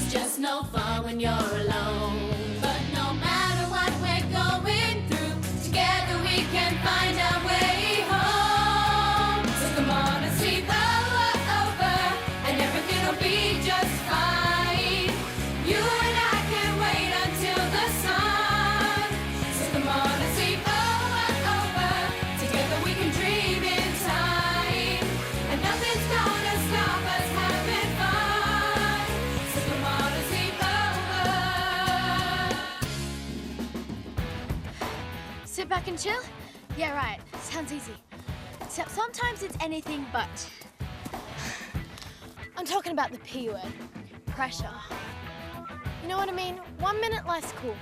It's just no fun when you're alone. But no matter what we're going through, together we can find our way home. So come on and sleep over, and everything will be just fine. You and I can wait until the sun. So come on and sleep over, together we can dream in time. And nothing's gonna stop us having fun. So come on and sleep over. Sit back and chill? Yeah, right. Sounds easy. Except sometimes it's anything but. I'm talking about the P word. Pressure. You know what I mean? 1 minute life's cool.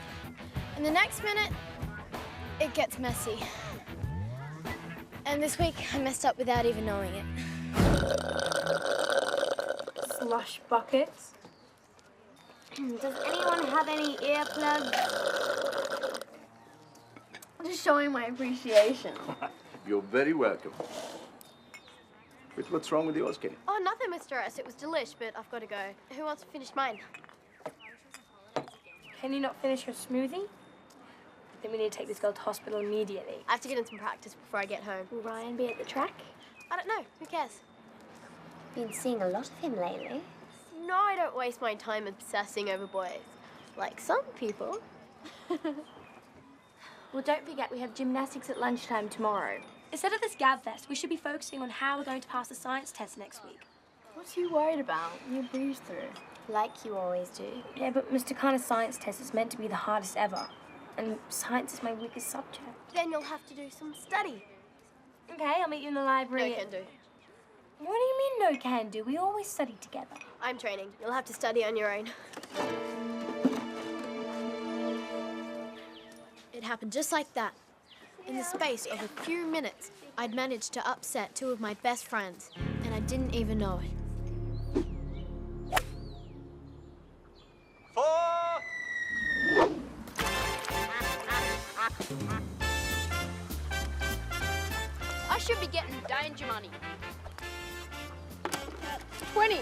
And the next minute, it gets messy. And this week, I messed up without even knowing it. Slush buckets. Does anyone have any earplugs? Just showing my appreciation. You're very welcome. What's wrong with yours, Kenny? Oh, nothing, Mr. S. It was delish, but I've got to go. Who wants to finish mine? Can you not finish your smoothie? I think we need to take this girl to hospital immediately. I have to get in some practice before I get home. Will Ryan be at the track? I don't know. Who cares? Been seeing a lot of him lately. No, I don't waste my time obsessing over boys. Like some people. Well, don't forget, we have gymnastics at lunchtime tomorrow. Instead of this gab fest, we should be focusing on how we're going to pass the science test next week. What are you worried about? You breeze through. Like you always do. Yeah, but Mr. Khan's science test is meant to be the hardest ever. And science is my weakest subject. Then you'll have to do some study. Okay, I'll meet you in the library. No can do. What do you mean no can do? We always study together. I'm training. You'll have to study on your own. It happened just like that. In the space of a few minutes, I'd managed to upset two of my best friends, and I didn't even know it. 4. I should be getting danger money. 20.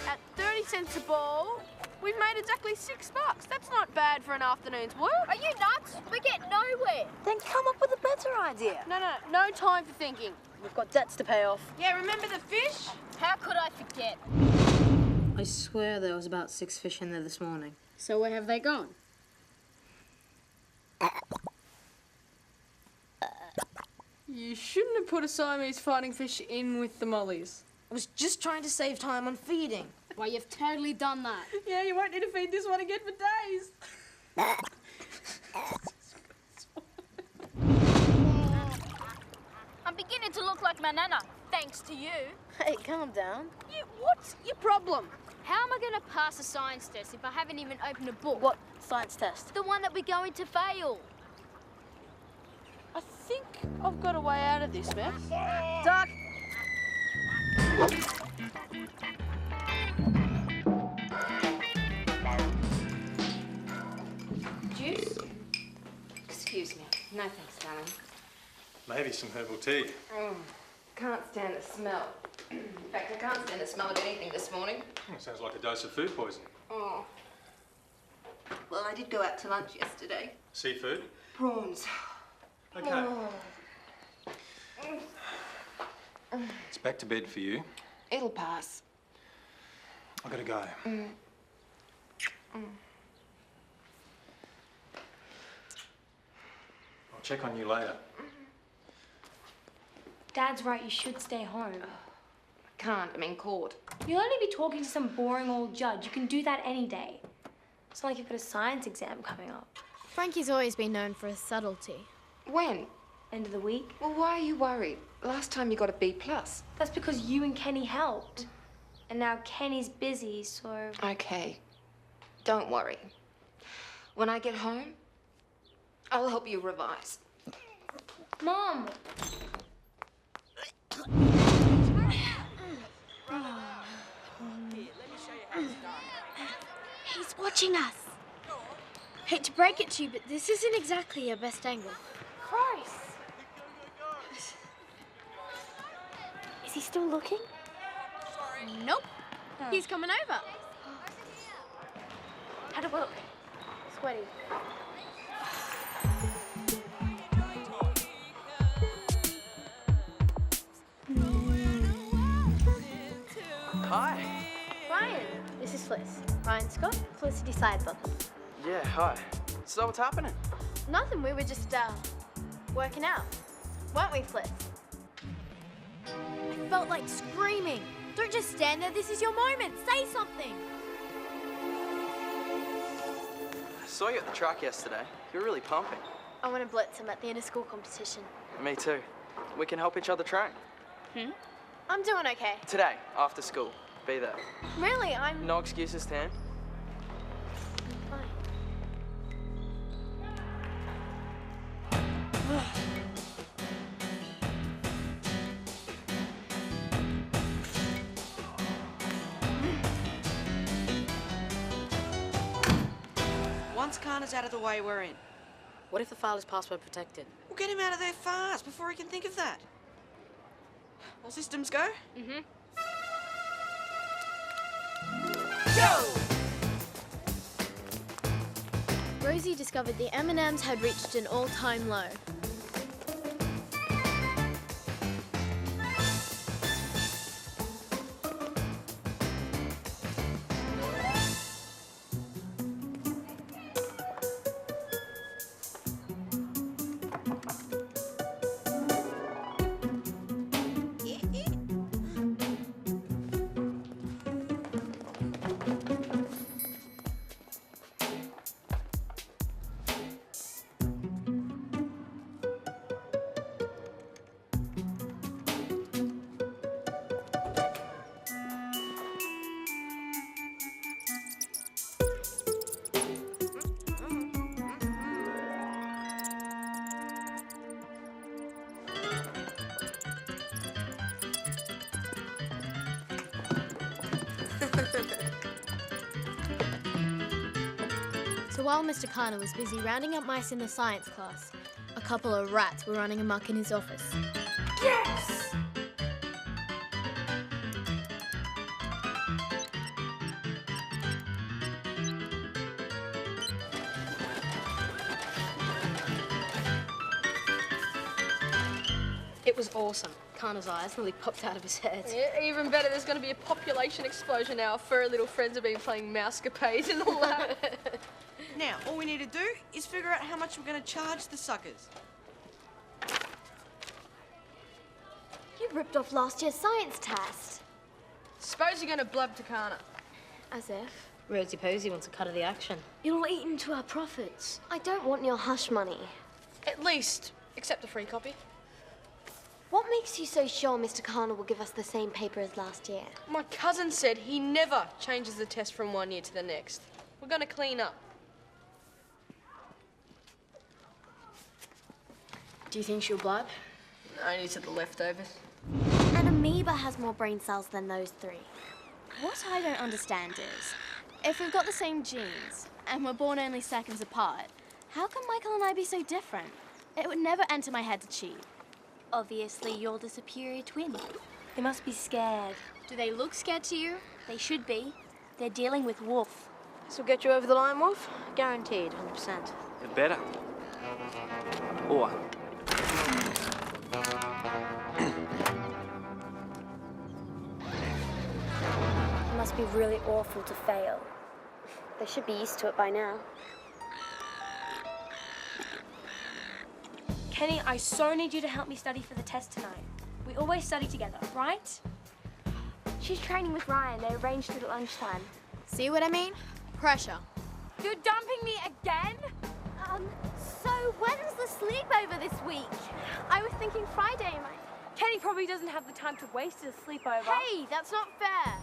At 30 cents a ball, we've made exactly $6. That's not bad for an afternoon's work. Are you nuts? We get nowhere. Then come up with a better idea. No time for thinking. We've got debts to pay off. Yeah, remember the fish? How could I forget? I swear there was about 6 fish in there this morning. So where have they gone? You shouldn't have put a Siamese fighting fish in with the mollies. I was just trying to save time on feeding. Well, you've totally done that. Yeah, you won't need to feed this one again for days. I'm beginning to look like my nana, thanks to you. Hey, calm down. What's your problem? How am I going to pass a science test if I haven't even opened a book? What science test? The one that we're going to fail. I think I've got a way out of this mess. Duck! Juice? Excuse me. No thanks, darling. Maybe some herbal tea. Can't stand the smell. In fact, I can't stand the smell of anything this morning. Sounds like a dose of food poisoning. Oh. Well, I did go out to lunch yesterday. Seafood? Prawns. Okay. It's back to bed for you. It'll pass. I've got to go. I'll check on you later. Dad's right, you should stay home. I can't. I'm in court. You'll only be talking to some boring old judge. You can do that any day. It's not like you've got a science exam coming up. Frankie's always been known for his subtlety. When? End of the week. Well, why are you worried? Last time you got a B+. That's because you and Kenny helped. And now Kenny's busy, so... Okay. Don't worry. When I get home, I'll help you revise. Mom! He's watching us. Hate to break it to you, but this isn't exactly your best angle. Christ! Is he still looking? Nope. He's coming over. How'd it work? Sweaty. Hi. Ryan, this is Fliss. Ryan Scott, Felicity Seidler. Yeah, hi. So what's happening? Nothing, we were just, working out. Weren't we, Fliss? I felt like screaming. Don't just stand there, this is your moment. Say something. I saw you at the track yesterday. You were really pumping. I want to blitz him at the inter-school competition. Me too. We can help each other train. I'm doing okay. Today, after school. Be there. Really, I'm No excuses, Tan. fine. Once Kana's out of the way, we're in. What if the file is password protected? We'll get him out of there fast before he can think of that. All systems go? Mm-hmm. Rosie discovered the M&Ms had reached an all-time low. So while Mr. Kana was busy rounding up mice in the science class, a couple of rats were running amok in his office. Yes! It was awesome. Kana's eyes nearly popped out of his head. Yeah, even better, there's going to be a population explosion now. Our furry little friends have been playing mousecapades in the lab. Now, all we need to do is figure out how much we're going to charge the suckers. You ripped off last year's science test. Suppose you're going to blab to Kana. As if. Rosie Posey wants a cut of the action. It'll eat into our profits. I don't want your hush money. At least, accept the free copy. What makes you so sure Mr. Kana will give us the same paper as last year? My cousin said he never changes the test from one year to the next. We're going to clean up. Do you think she'll blab? Only to the leftovers. An amoeba has more brain cells than those three. What I don't understand is, if we've got the same genes and we're born only seconds apart, how can Michael and I be so different? It would never enter my head to cheat. Obviously, you're the superior twin. They must be scared. Do they look scared to you? They should be. They're dealing with Wolf. This will get you over the line, Wolf. Guaranteed, 100%. It better. Or It must be really awful to fail. They should be used to it by now. Kenny, I so need you to help me study for the test tonight. We always study together, right? She's training with Ryan. They arranged it at lunchtime. See what I mean? Pressure. You're dumping me again? So when's the sleepover this week? I was thinking Friday, mate. Kenny probably doesn't have the time to waste at a sleepover. Hey, that's not fair.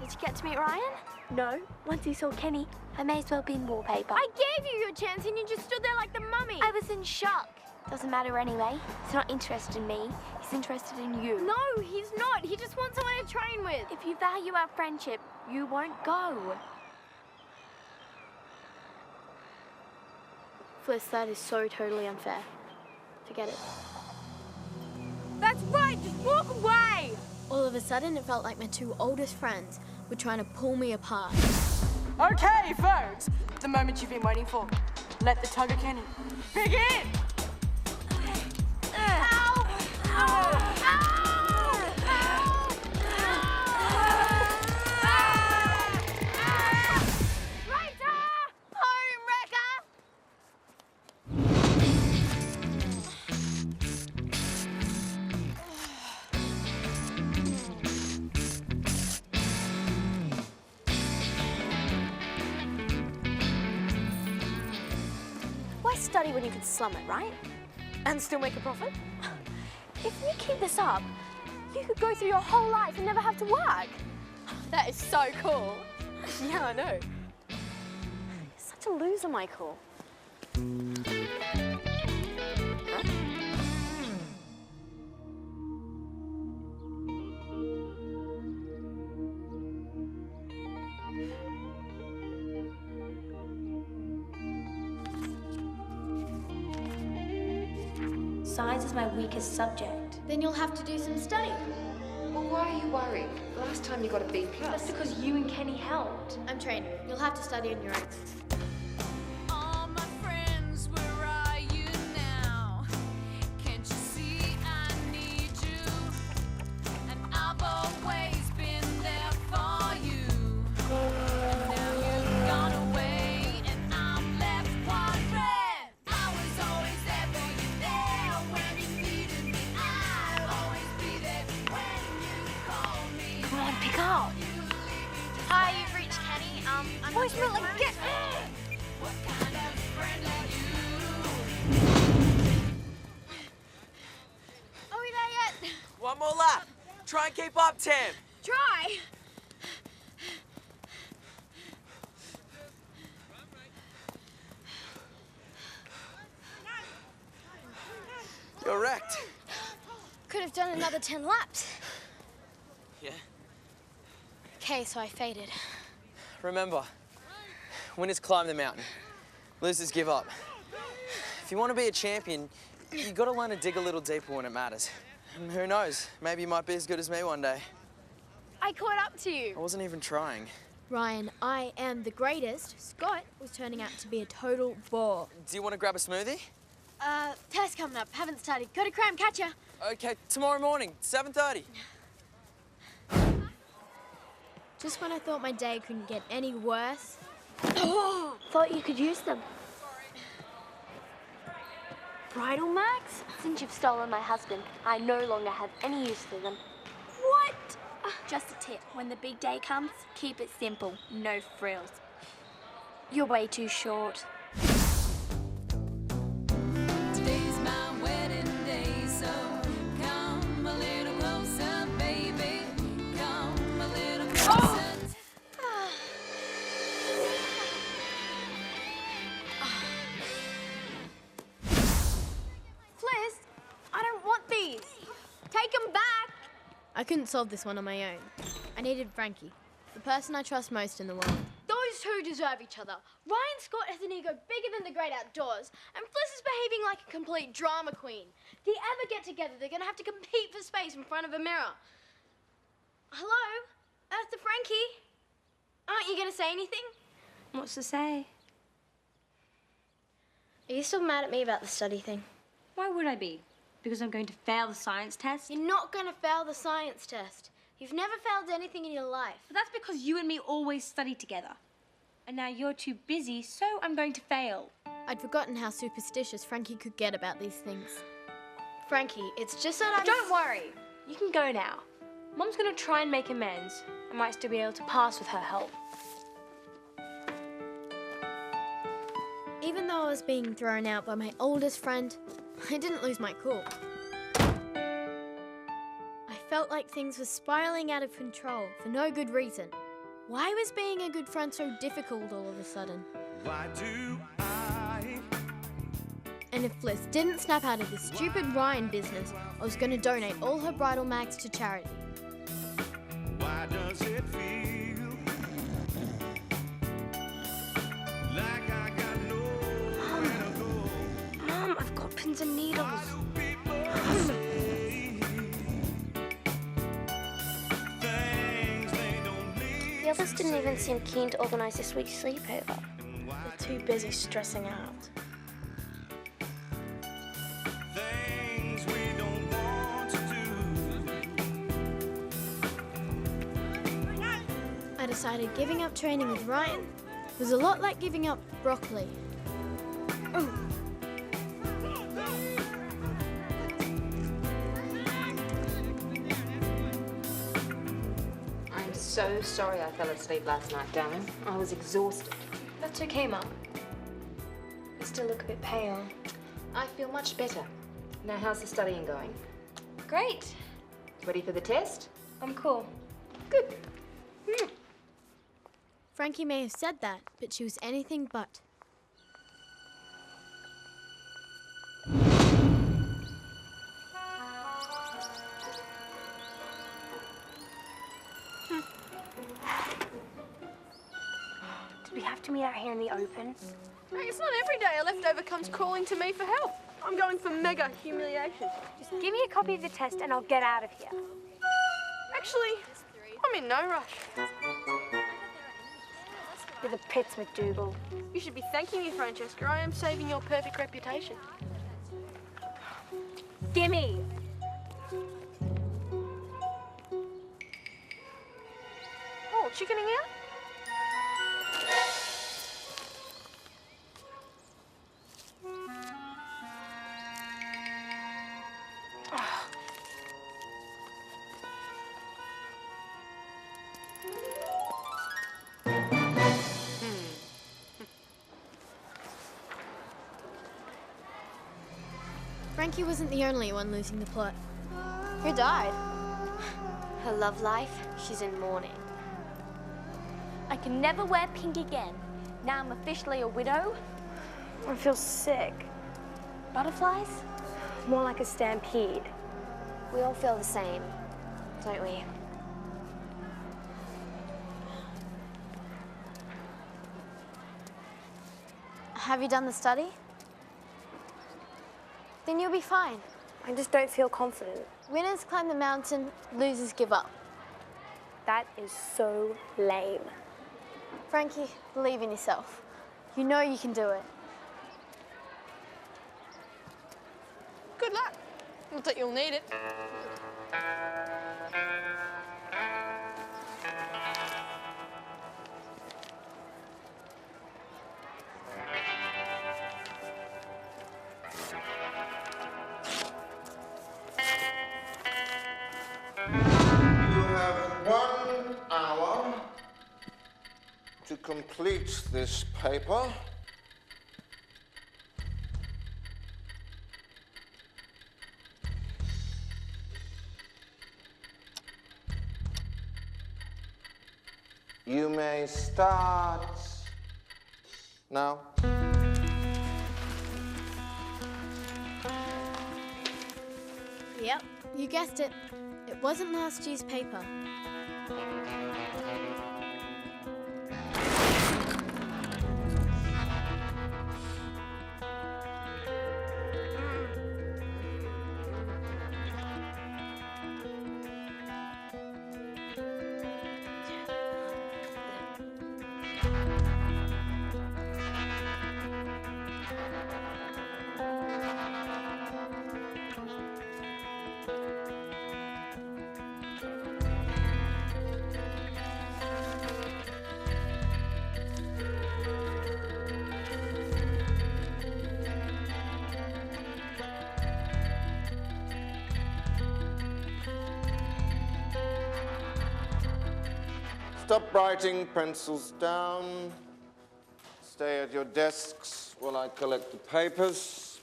Did you get to meet Ryan? No. Once he saw Kenny, I may as well be in wallpaper. I gave you your chance and you just stood there like the mummy. I was in shock. Doesn't matter anyway. He's not interested in me. He's interested in you. No, he's not. He just wants someone to train with. If you value our friendship, you won't go. Fliss, that is so totally unfair. Forget it. That's right, just walk away! All of a sudden, it felt like my two oldest friends were trying to pull me apart. Okay, folks, the moment you've been waiting for. Let the tug of cannon begin! Ow! Ow! Why study when you can slum it, right? And still make a profit? If you keep this up, you could go through your whole life and never have to work. That is so cool. Yeah, I know. You're such a loser, Michael. Science is my weakest subject. Then you'll have to do some study. Well, why are you worried? Last time you got a B+. That's because you and Kenny helped. I'm training. You'll have to study on your own. All my friends, where are you now? Can't you see I need you? And I've always been there for you. And now you've gone away, and I'm left wondering. I was always there for you, there when you needed me. I'll always be there when you call me. Come on, pick up. Hi, you've reached Kenny. I'm Voice like get. What kind of friend are you? Are we there yet? One more lap. Try and keep up, Tim. Try. You're wrecked. Could have done another 10 laps. Yeah. Okay, so I faded. Remember, winners climb the mountain. Losers give up. If you want to be a champion, you got to learn to dig a little deeper when it matters. And who knows, maybe you might be as good as me one day. I caught up to you. I wasn't even trying. Ryan, I am the greatest. Scott was turning out to be a total bore. Do you want to grab a smoothie? Test coming up. Haven't studied. Go to cram, catch ya. Okay, tomorrow morning, 7:30. Just when I thought my day couldn't get any worse. Thought you could use them. Bridal mags? Since you've stolen my husband, I no longer have any use for them. What? Just a tip. When the big day comes, keep it simple. No frills. You're way too short. Today's my wedding day, so come a little closer, baby. Come a little closer. Fliss, I don't want these. Take them back. I couldn't solve this one on my own. I needed Frankie, the person I trust most in the world. Those two deserve each other. Ryan Scott has an ego bigger than the great outdoors, and Fliss is behaving like a complete drama queen. If they ever get together, they're gonna have to compete for space in front of a mirror. Hello? Eartha Frankie? Aren't you gonna say anything? What's to say? Are you still mad at me about the study thing? Why would I be? Because I'm going to fail the science test? You're not gonna fail the science test. You've never failed anything in your life. But that's because you and me always study together. And now you're too busy, so I'm going to fail. I'd forgotten how superstitious Frankie could get about these things. Frankie, it's just that I'm... Don't worry. You can go now. Mum's going to try and make amends. I might still be able to pass with her help. Even though I was being thrown out by my oldest friend, I didn't lose my cool. I felt like things were spiraling out of control for no good reason. Why was being a good friend so difficult all of a sudden? Why do I? And if Fliss didn't snap out of this stupid Ryan business, I was going to donate all her bridal mags to charity. Why does it feel like I got nowhere to go? Mum, I've got pins and needles. others didn't even seem keen to organise this week's sleepover. They're too busy stressing out. Things we don't want to do. I decided giving up training with Ryan was a lot like giving up broccoli. I'm so sorry I fell asleep last night, darling. I was exhausted. That's okay, Mum. You still look a bit pale. I feel much better. Now, how's the studying going? Great. Ready for the test? I'm cool. Good. Frankie may have said that, but she was anything but. Did we have to meet out here in the open? Hey, it's not every day a leftover comes crawling to me for help. I'm going for mega humiliation. Just give me a copy of the test and I'll get out of here. Actually, I'm in no rush. You're the pits, McDougal. You should be thanking me, Francesca. I am saving your perfect reputation. Gimme! Oh, chickening out? Frankie wasn't the only one losing the plot. Who died? Her love life, she's in mourning. I can never wear pink again. Now I'm officially a widow. I feel sick. Butterflies? More like a stampede. We all feel the same, don't we? Have you done the study? Then you'll be fine. I just don't feel confident. Winners climb the mountain, losers give up. That is so lame. Frankie, believe in yourself. You know you can do it. Good luck. Not that you'll need it. You have 1 hour to complete this paper. You may start now. Yep, you guessed it. It wasn't last year's paper. Stop writing, pencils down. Stay at your desks while I collect the papers.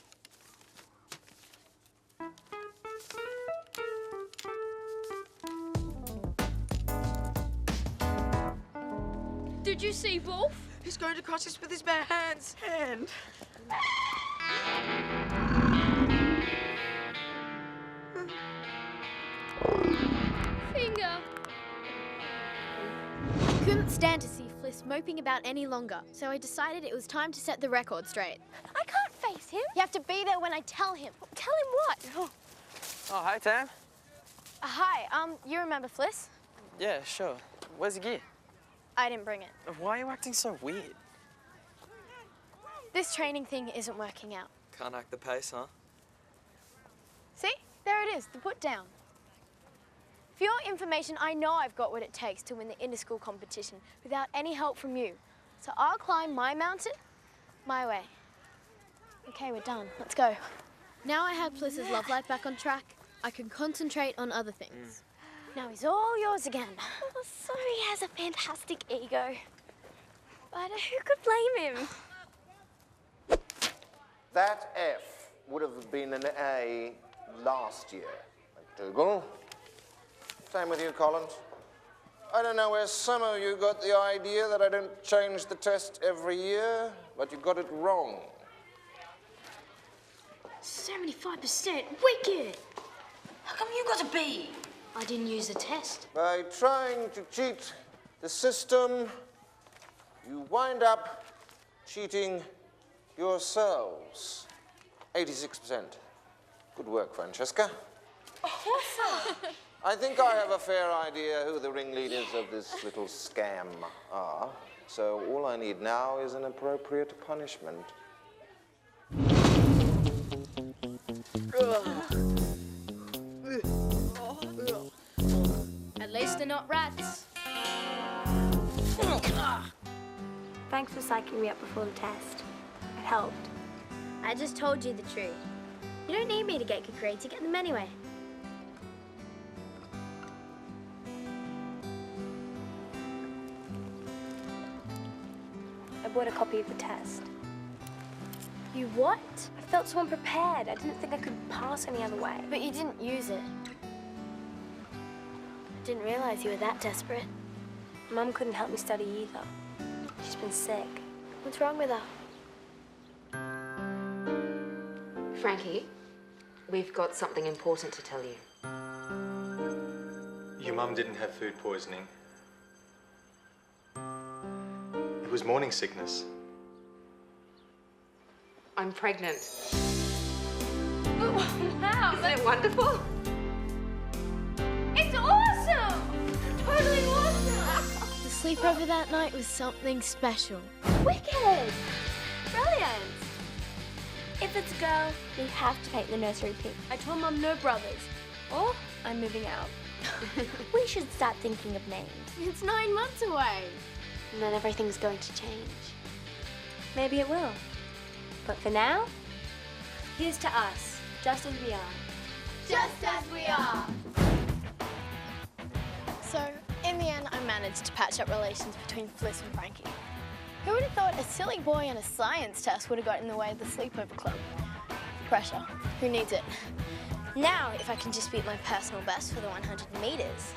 Did you see Wolf? He's going to crush us with his bare hands. Finger. Couldn't stand to see Fliss moping about any longer, so I decided it was time to set the record straight. I can't face him. You have to be there when I tell him. Tell him what? Oh, hey, Tam. Hi, you remember Fliss? Yeah, sure. Where's the gear? I didn't bring it. Why are you acting so weird? This training thing isn't working out. Can't act the pace, huh? See? There it is, the put down. For your information, I know I've got what it takes to win the inter-school competition without any help from you. So I'll climb my mountain my way. Okay, we're done. Let's go. Now I have Pliss's love life back on track, I can concentrate on other things. Now he's all yours again. Oh, so he has a fantastic ego. But who could blame him? That F would have been an A last year, McDougal. Same with you, Collins. I don't know where some of you got the idea that I don't change the test every year, but you got it wrong. 75%. Wicked! How come you got a B? I didn't use the test. By trying to cheat the system, you wind up cheating yourselves. 86%. Good work, Francesca. Awesome! I think I have a fair idea who the ringleaders of this little scam are. So all I need now is an appropriate punishment. At least they're not rats. Thanks for psyching me up before the test. It helped. I just told you the truth. You don't need me to get good grades, you get them anyway. I bought a copy of the test. You what? I felt so unprepared. I didn't think I could pass any other way. But you didn't use it. I didn't realize you were that desperate. Mum couldn't help me study either. She's been sick. What's wrong with her? Frankie, we've got something important to tell you. Your mum didn't have food poisoning. It was morning sickness. I'm pregnant. Wow! Isn't it wonderful? It's awesome! Totally awesome! The sleepover that night was something special. Wicked! Brilliant! If it's a girl, we have to paint the nursery pink. I told Mum no brothers. Or I'm moving out. We should start thinking of names. It's 9 months away. And then everything's going to change. Maybe it will. But for now, here's to us, just as we are. Just as we are. So, in the end, I managed to patch up relations between Fliss and Frankie. Who would have thought a silly boy on a science test would have got in the way of the sleepover club? Pressure. Who needs it? Now, if I can just beat my personal best for the 100 meters,